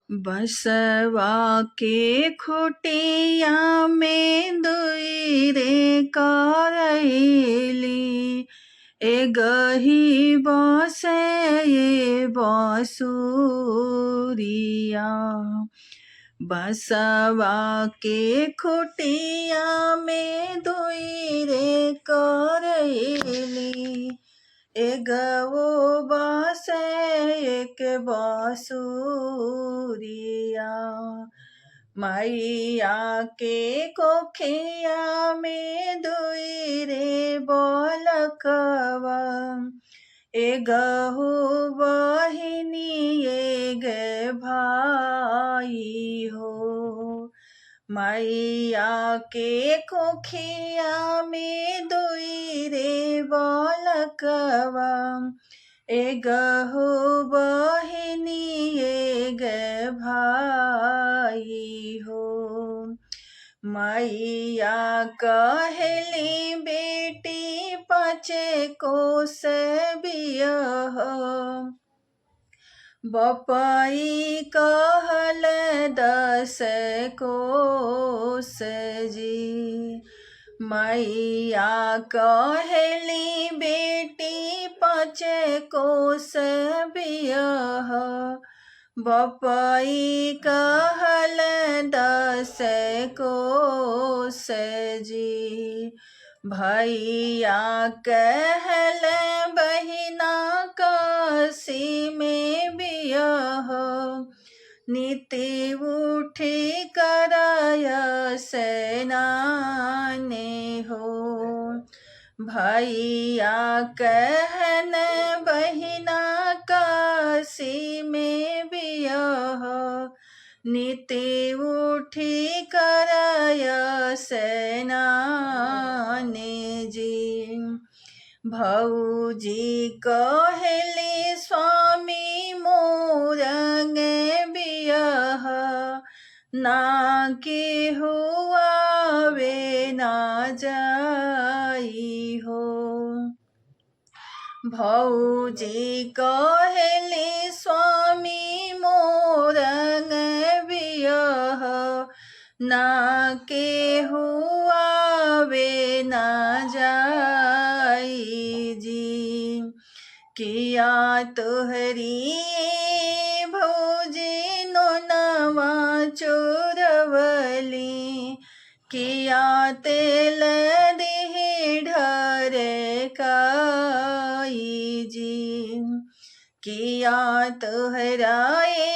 बसवा के खुटिया में दुई रे करैली, एगही बसे ये बसुरिया। बसवा के खुटिया में दुई रे करैली, एगो बसे एक बसुरिया। मैया के कोखिया में दुई रे बालकवा, एगो बहिनी एक भाई हो। मैया के कोखिया में दुई रे बालकवा, एगो बहिनी एक भाई हो। मैया कहली बेटी पाचे कोस बियह, बपई कहल 10 कोस जी। मैया कहली बेटी पाचे कोस बियह, बपई कहल 10 कोस जी। भैया कहल बहिना काशी में बियह, नीति उठी कराय स्नाने हो। भैया कहन बहिना काशी में बियह, नीति उठी कराय स्नाने जी। भौजी कहली स्वामी मोरंग बियह, ना के हुआ वे ना जाई हो। भौजी कहली स्वामी मोरंग बियह, ना के हुआ वे ना जाई जी। किया तोहरी भौजी नोनवा चोरवली, किया तेल दिही ढरे काई जी। किया तोहराए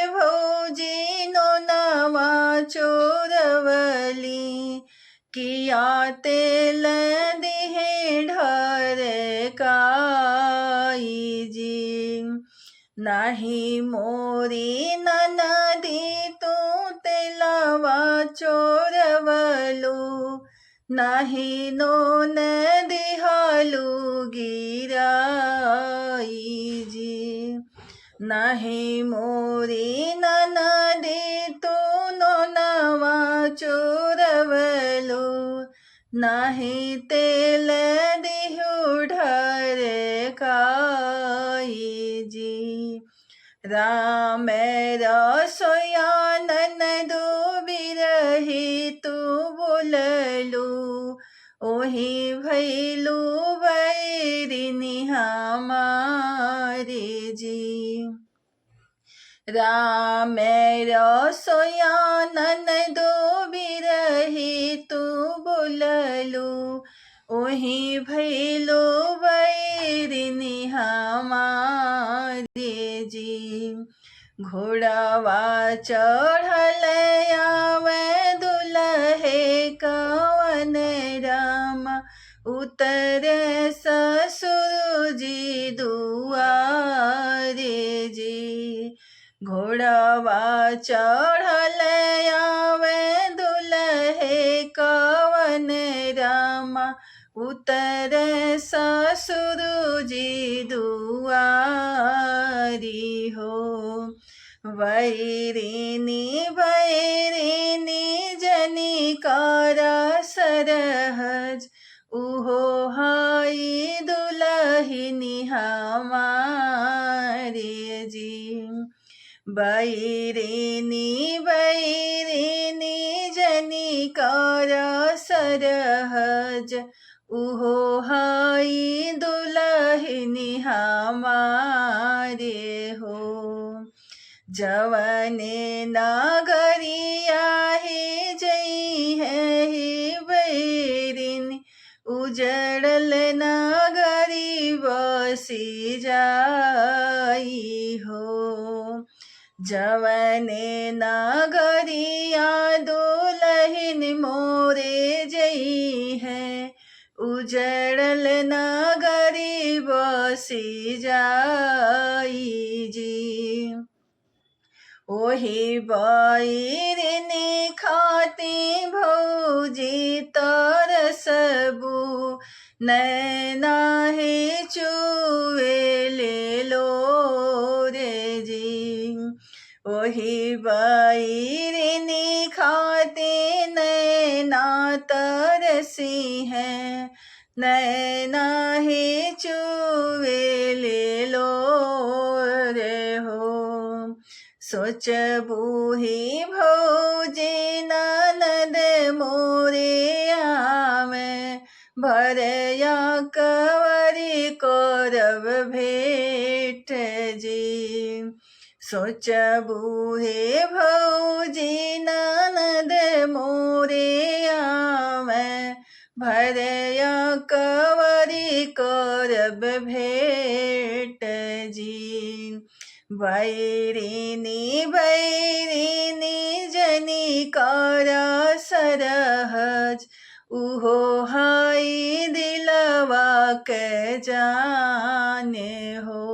भौजी नोनवा चोरवली, किया तेल दिही ढरे काई जी। नाही मोरी ननदी तू तेलवा चोरवलू, नाही नोन दिहालू गिराई जी। नाही मोरी ननदी तू नोनवा चोरवलू, नाही तेल दिहु ढरे काई जी। राम रसोया ननदो बिरही तू बोललू, ओही भैलू बैरिनी हमारे जी। राम रसोया ननदो बिरही तू बोललू, ओही भैलो बैरिनी हमारे जी। घोड़ावा चढ़ल आवे दुल्हे कवन राम, उतरे ससुर जी दुआरे जी। घोड़ावा चढ़ल आवे दुल्हे कवन राम, उतरे ससुर जी दुआरी हो। वैरिनी वैरिनी जनिकार सरहज, उहो हाई दुलहिनी हमारे जी। बैरिनी बैरिनी जनिकारा सरहज उहो हाई दुलहिनी हमारे हो। जवने नागरिया हे जई है बैरिनी उजड़ल नागरी बसी जाई हो। जवने नागरिया दुलहिन मोरे जई है उजड़ल नागरी बसी जाई जी। ओही बैरिनी खाती भौजी तरसबू नैना हे चुए ले लो रे जी। ओही बैरिनी खाती नैना तरसी है नैना हे चुए ले लो रे हो। सोचबू ही भौजी ननद मोरे आवे भरया कवरी करब भेट जी। सोचबू हे भौजी ननद मोरे आवे भरया कवरी करब भेट जी। बैरिनी बैरिनी जनिकारा सरहज उहो हाई दिलवा के जाने हो।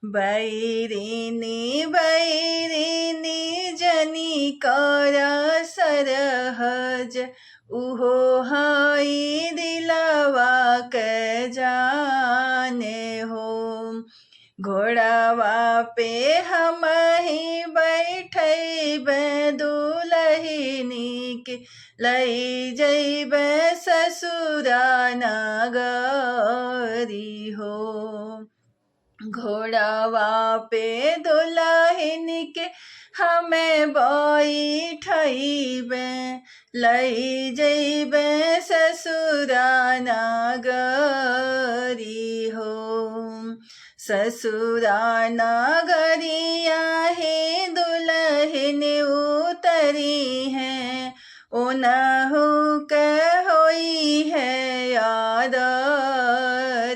बैरिनी बैरिनी जनिकारा सरहज उहो हाई दिलवा के जाने हो। घोड़ावा पे हम ही बैठब दुलहिनी के लई जइब ससुरा नगरी हो। घोड़ावा पे दुलहिन के हमें बैठब लई जइब ससुरा नगरी हो। ससुरा नगरिया हे दुलहिन उतरी है ओनहु के होई है याद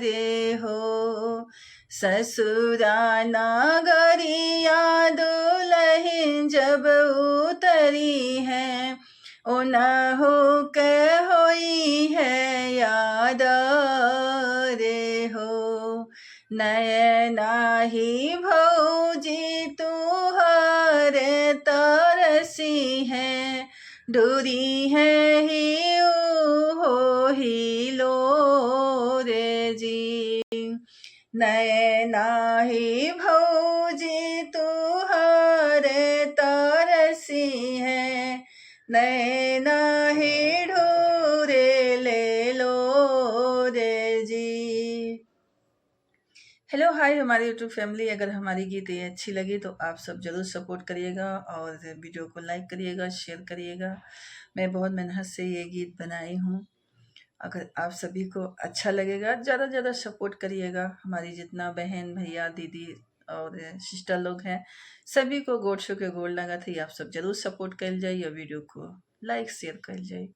रे हो। ससुरा नगरिया दुलहिन जब उतरी है ओनहु के होई है याद रे हो। नयना ही भौजी तुहरे तरसी है डूरी है ही हो ही लो रे जी। नयना ही भौजी तुहरे तरसी है नैना ही ढूरे ले लो रे जी। हेलो हाय हमारी यूट्यूब फैमिली, अगर हमारी गीत ये अच्छी लगी तो आप सब ज़रूर सपोर्ट करिएगा और वीडियो को लाइक करिएगा, शेयर करिएगा। मैं बहुत मेहनत से ये गीत बनाई हूँ। अगर आप सभी को अच्छा लगेगा ज़्यादा से ज़्यादा सपोर्ट करिएगा। हमारी जितना बहन भैया दीदी और सिस्टर लोग हैं सभी को गोड छू के गोड़ लगा थी। आप सब ज़रूर सपोर्ट कर जाइए, वीडियो को लाइक शेयर कर जाइए।